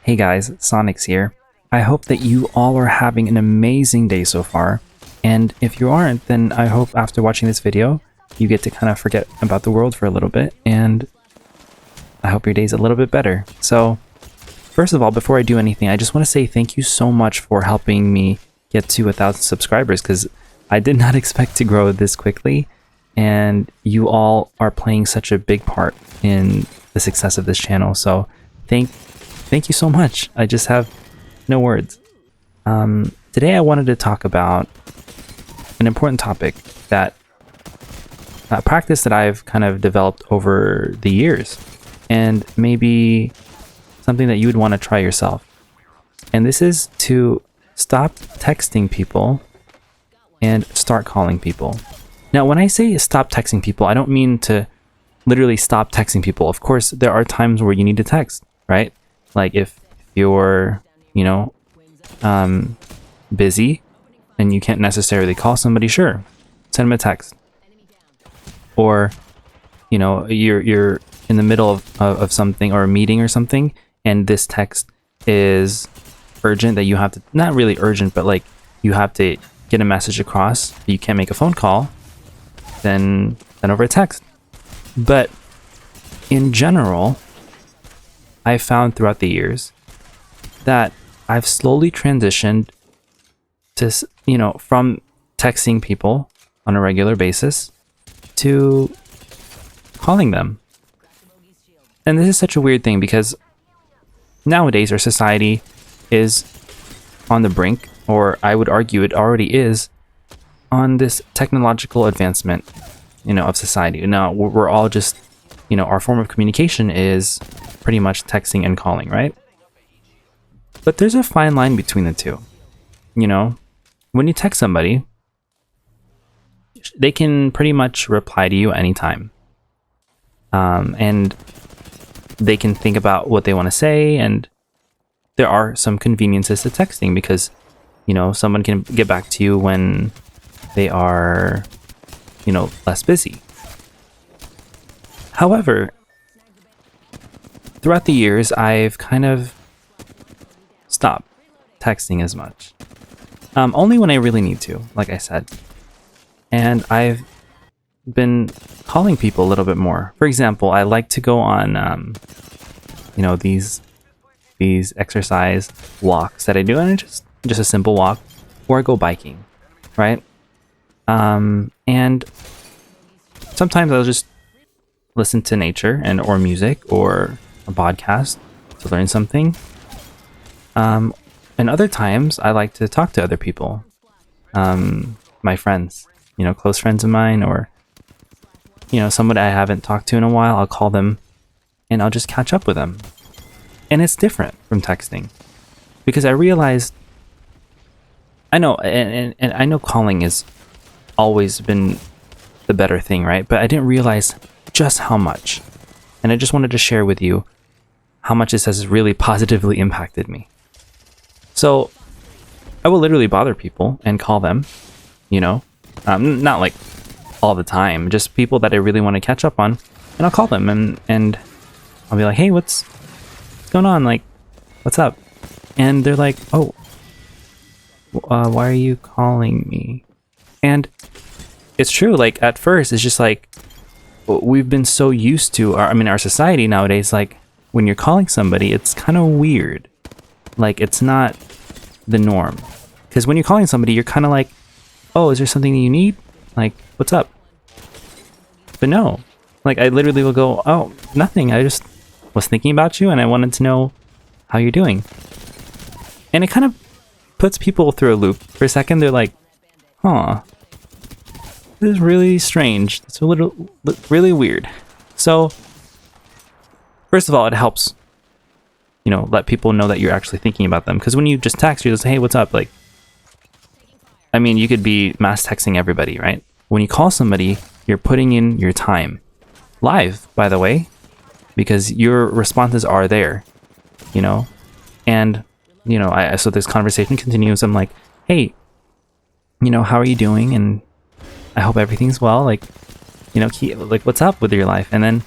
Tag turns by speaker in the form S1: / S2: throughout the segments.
S1: Hey guys, Sonyx here. I hope that you all are having an amazing day so far. And if you aren't, then I hope after watching this video, you get to kind of forget about the world for a little bit. And I hope your day's a little bit better. So, first of all, before I do anything, I just want to say thank you so much for helping me get to 1,000 subscribers, because I did not expect to grow this quickly. And you all are playing such a big part in the success of this channel. So thank you so much. I just have no words. Today I wanted to talk about an important topic, that a practice that I've kind of developed over the years, and maybe something that you would want to try yourself. And this is to stop texting people and start calling people. Now, when I say stop texting people, I don't mean to literally stop texting people. Of course, there are times where you need to text, right? Like if you're, busy and you can't necessarily call somebody, sure, send them a text. Or, you're in the middle of something, or a meeting or something, and this text is urgent, that you have to, not really urgent, but like you have to get a message across, you can't make a phone call, then send over a text. But in general, I've found throughout the years that I've slowly transitioned to, from texting people on a regular basis to calling them. And this is such a weird thing, because nowadays our society is on the brink, or I would argue it already is, on this technological advancement, of society. Now we're all just, our form of communication is pretty much texting and calling, right? But there's a fine line between the two. When you text somebody, they can pretty much reply to you anytime. And they can think about what they want to say, and there are some conveniences to texting, because, someone can get back to you when they are, less busy. However, throughout the years, I've kind of stopped texting as much. Only when I really need to, like I said. And I've been calling people a little bit more. For example, I like to go on, these exercise walks that I do, and it's just a simple walk, or I go biking, right? And sometimes I'll just listen to nature or music or a podcast to learn something. And other times I like to talk to other people, my friends, close friends of mine, or, someone I haven't talked to in a while. I'll call them and I'll just catch up with them. And it's different from texting, because I realized, I know, and I know calling has always been the better thing, right? But I didn't realize just how much. And I just wanted to share with you how much this has really positively impacted me. So I will literally bother people and call them, not like all the time, just people that I really want to catch up on, and I'll call them and I'll be like, hey, what's going on? Like, what's up? And they're like, oh, why are you calling me? And it's true. Like, at first, it's just like, we've been so used to our society nowadays, like when you're calling somebody, it's kind of weird. Like, it's not the norm. Because when you're calling somebody, you're kind of like, oh, is there something that you need? Like, what's up? But no. Like, I literally will go, oh, nothing. I just was thinking about you and I wanted to know how you're doing. And it kind of puts people through a loop. For a second, they're like, huh, this is really strange. It's a little, really weird. So, first of all, it helps, let people know that you're actually thinking about them. Because when you just text, you just say, hey, what's up? Like, you could be mass texting everybody, right? When you call somebody, you're putting in your time. Live, by the way, because your responses are there, And, so this conversation continues. I'm like, hey, how are you doing? And I hope everything's well. Like, what's up with your life? And then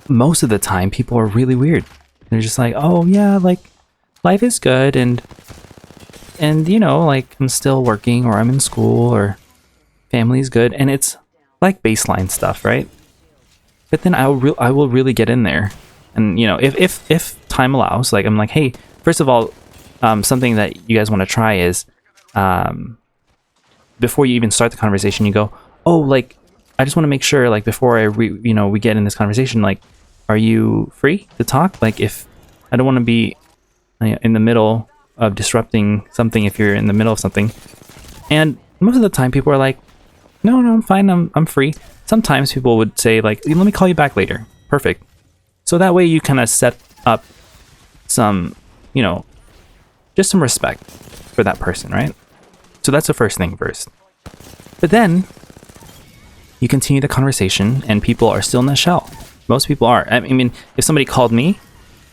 S1: most of the time, people are really weird. They're just like, oh yeah, like life is good, and you know, like I'm still working, or I'm in school, or family's good, and it's like baseline stuff, right? But then I will really get in there, and you know, if time allows, like I'm like, hey, first of all, something that you guys want to try is, before you even start the conversation, you go, oh, like I just want to make sure, like before we get in this conversation, like, are you free to talk? Like, if I don't want to be in the middle of disrupting something, if you're in the middle of something, and most of the time people are like, no, I'm fine, I'm free. Sometimes people would say like, let me call you back later. Perfect. So that way you kind of set up some, you know, just some respect for that person, right? So that's the first thing first. But then you continue the conversation and people are still in the shell. Most people are. I mean, if somebody called me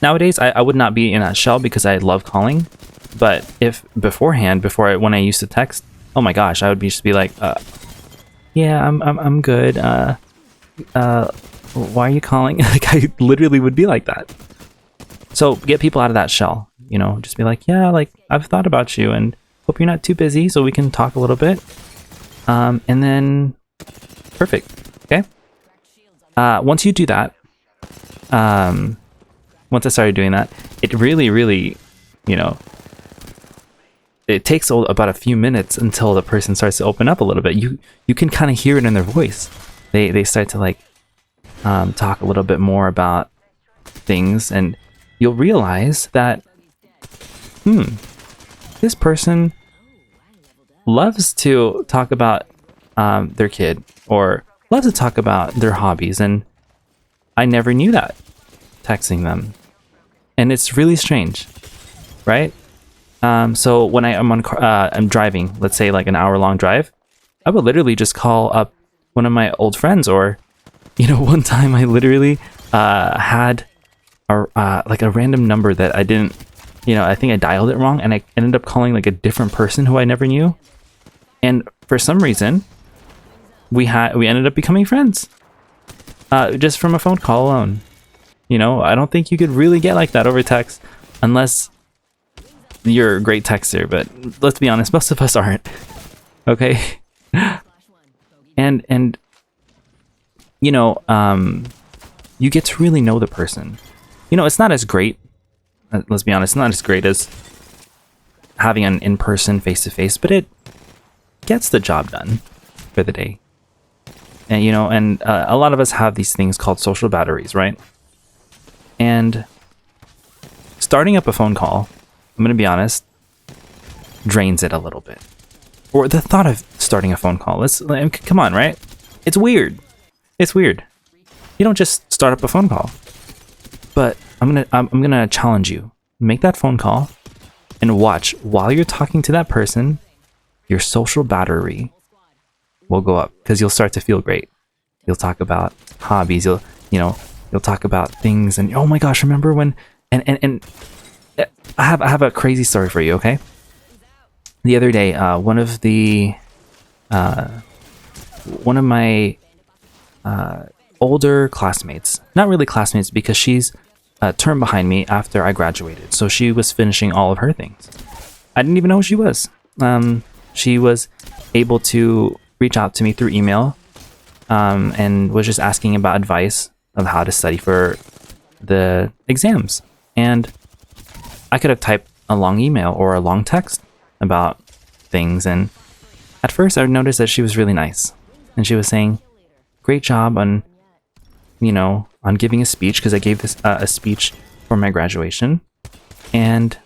S1: nowadays, I would not be in that shell because I love calling. But if beforehand, when I used to text, oh my gosh, I would just be like, yeah, I'm good. Why are you calling? Like, I literally would be like that. So get people out of that shell, you know, just be like, yeah, like I've thought about you and hope you're not too busy so we can talk a little bit. And then perfect. Okay. Once you do that, once I started doing that, it really, you know, it takes about a few minutes until the person starts to open up a little bit. You can kind of hear it in their voice. They start to like talk a little bit more about things, and you'll realize that this person loves to talk about their kid, or loves to talk about their hobbies, and I never knew that texting them, and it's really strange, right? So when I'm driving, let's say like an hour-long drive, I would literally just call up one of my old friends, or, you know, one time I literally had like a random number that I didn't, you know, I think I dialed it wrong, and I ended up calling like a different person who I never knew, and for some reason, we ended up becoming friends, just from a phone call alone. You know, I don't think you could really get like that over text, unless you're a great texter, but let's be honest, most of us aren't. Okay. and you know, you get to really know the person. You know, it's not as great, let's be honest, it's not as great as having an in-person face-to-face, but it gets the job done for the day. And you know, and a lot of us have these things called social batteries, right? And starting up a phone call, I'm going to be honest, drains it a little bit. Or the thought of starting a phone call. Come on, right? It's weird. It's weird. You don't just start up a phone call. But I'm gonna challenge you. Make that phone call and watch while you're talking to that person, your social battery will go up because you'll start to feel great. You'll talk about hobbies. You'll talk about things, and oh my gosh, remember when? And I have a crazy story for you. Okay, the other day, one of my older classmates, not really classmates because she's a term behind me after I graduated, so she was finishing all of her things. I didn't even know who she was. She was able to reach out to me through email, and was just asking about advice of how to study for the exams. And I could have typed a long email or a long text about things, and at first I noticed that she was really nice, and she was saying, "Great job on, on giving a speech," because I gave this a speech for my graduation, and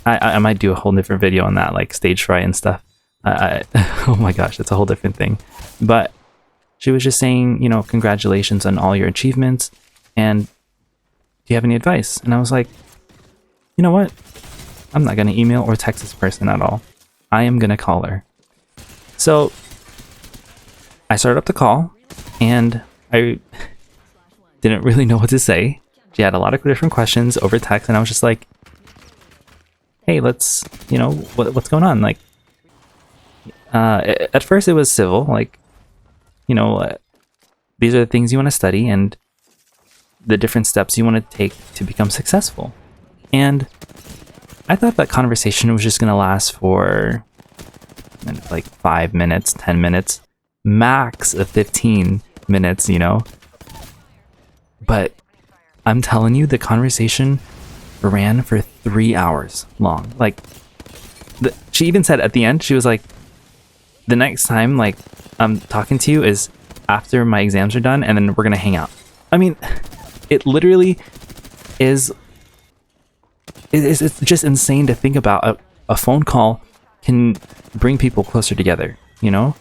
S1: I might do a whole different video on that, like stage fright and stuff. Oh my gosh, that's a whole different thing. But she was just saying, congratulations on all your achievements, and do you have any advice? And I was like, you know what? I'm not going to email or text this person at all. I am going to call her. So I started up the call, and I didn't really know what to say. She had a lot of different questions over text, and I was just like, hey, let's, what's going on? Like, at first it was civil, like, these are the things you want to study and the different steps you want to take to become successful. And I thought that conversation was just going to last for like 5 minutes, 10 minutes, max of 15 minutes, you know? But I'm telling you, the conversation ran for 3 hours long. Like, she even said at the end, she was like, the next time, like, I'm talking to you is after my exams are done, and then we're gonna hang out. I mean, it literally is... It's just insane to think about. A phone call can bring people closer together, you know?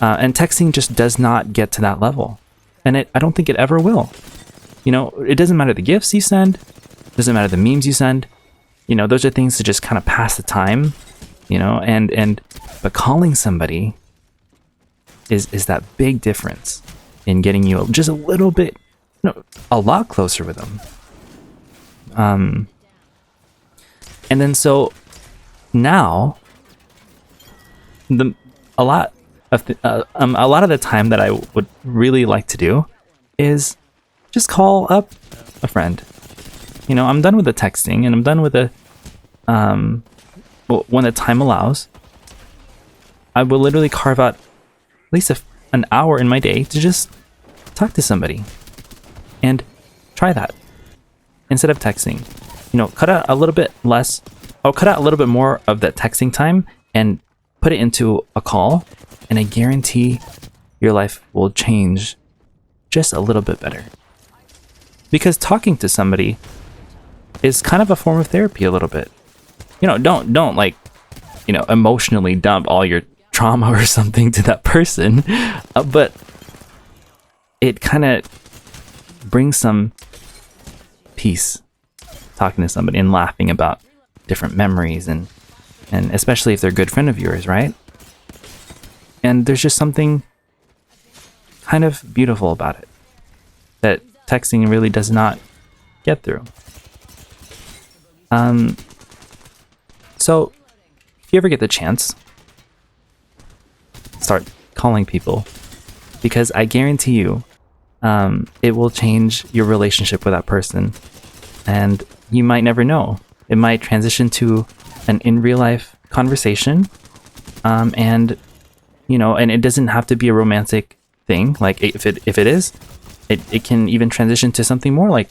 S1: And texting just does not get to that level. And I don't think it ever will. You know, it doesn't matter the gifts you send, it doesn't matter the memes you send. You know, those are things to just kind of pass the time, you know? But calling somebody is that big difference in getting you just a little bit, you know, a lot closer with them. And then so now, a lot of the time that I would really like to do is just call up a friend. You know, I'm done with the texting, and I'm done with the when the time allows, I will literally carve out at least an hour in my day to just talk to somebody and try that instead of texting. You know, cut out a little bit less, or cut out a little bit more of that texting time and put it into a call, and I guarantee your life will change just a little bit better. Because talking to somebody is kind of a form of therapy a little bit. You know, don't like, you know, emotionally dump all your trauma or something to that person, but it kind of brings some peace talking to somebody and laughing about different memories, and especially if they're a good friend of yours, right? And there's just something kind of beautiful about it that texting really does not get through. So if you ever get the chance, start calling people, because I guarantee you it will change your relationship with that person, and you might never know. It might transition to an in real life conversation, and you know, and it doesn't have to be a romantic thing. Like if it is, it can even transition to something more like,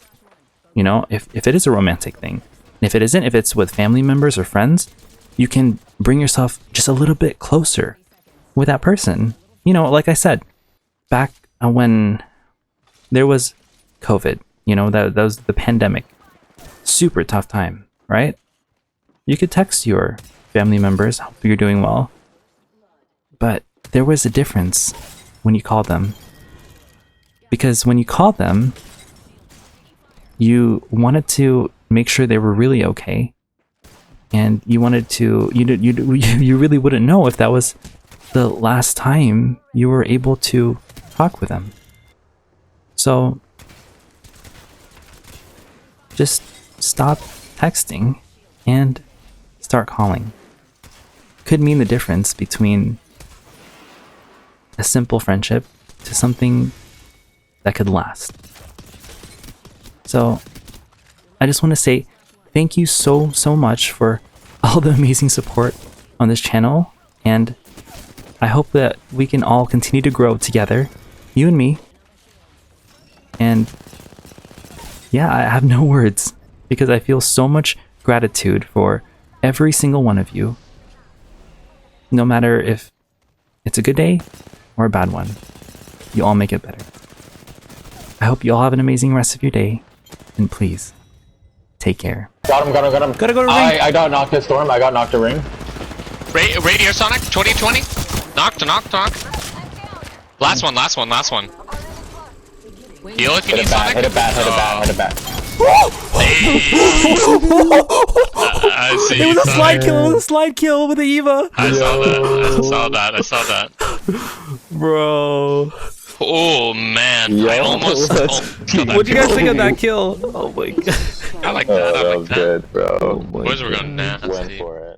S1: you know, if it is a romantic thing. And if it isn't, if it's with family members or friends, you can bring yourself just a little bit closer with that person. You know, like I said, back when there was COVID, you know, that was the pandemic, super tough time, right? You could text your family members, hope you're doing well, but there was a difference when you called them. Because when you called them, you wanted to make sure they were really okay, and you wanted to, you really wouldn't know if that was the last time you were able to talk with them. So just stop texting and start calling. Could mean the difference between a simple friendship to something that could last. So I just want to say thank you so much for all the amazing support on this channel, and I hope that we can all continue to grow together, you and me. And yeah, I have no words, because I feel so much gratitude for every single one of you, no matter if it's a good day or a bad one. You all make it better. I hope you all have an amazing rest of your day, and please take care.
S2: Got him.
S1: Gotta go to ring.
S2: I got knocked at Storm. I got knocked to ring.
S3: Radio Sonic 2020. Knocked. Last one. Heal if you need Sonic.
S2: Hit it back.
S3: I see.
S1: It was a slide kill. It was a slide kill with the Eva.
S3: I saw that.
S1: Bro.
S3: Oh man, I almost.
S1: What do you guys think of that kill? Oh my god.
S3: I like that.
S2: That was good, bro.
S3: Boys were going nasty.
S2: Went for it.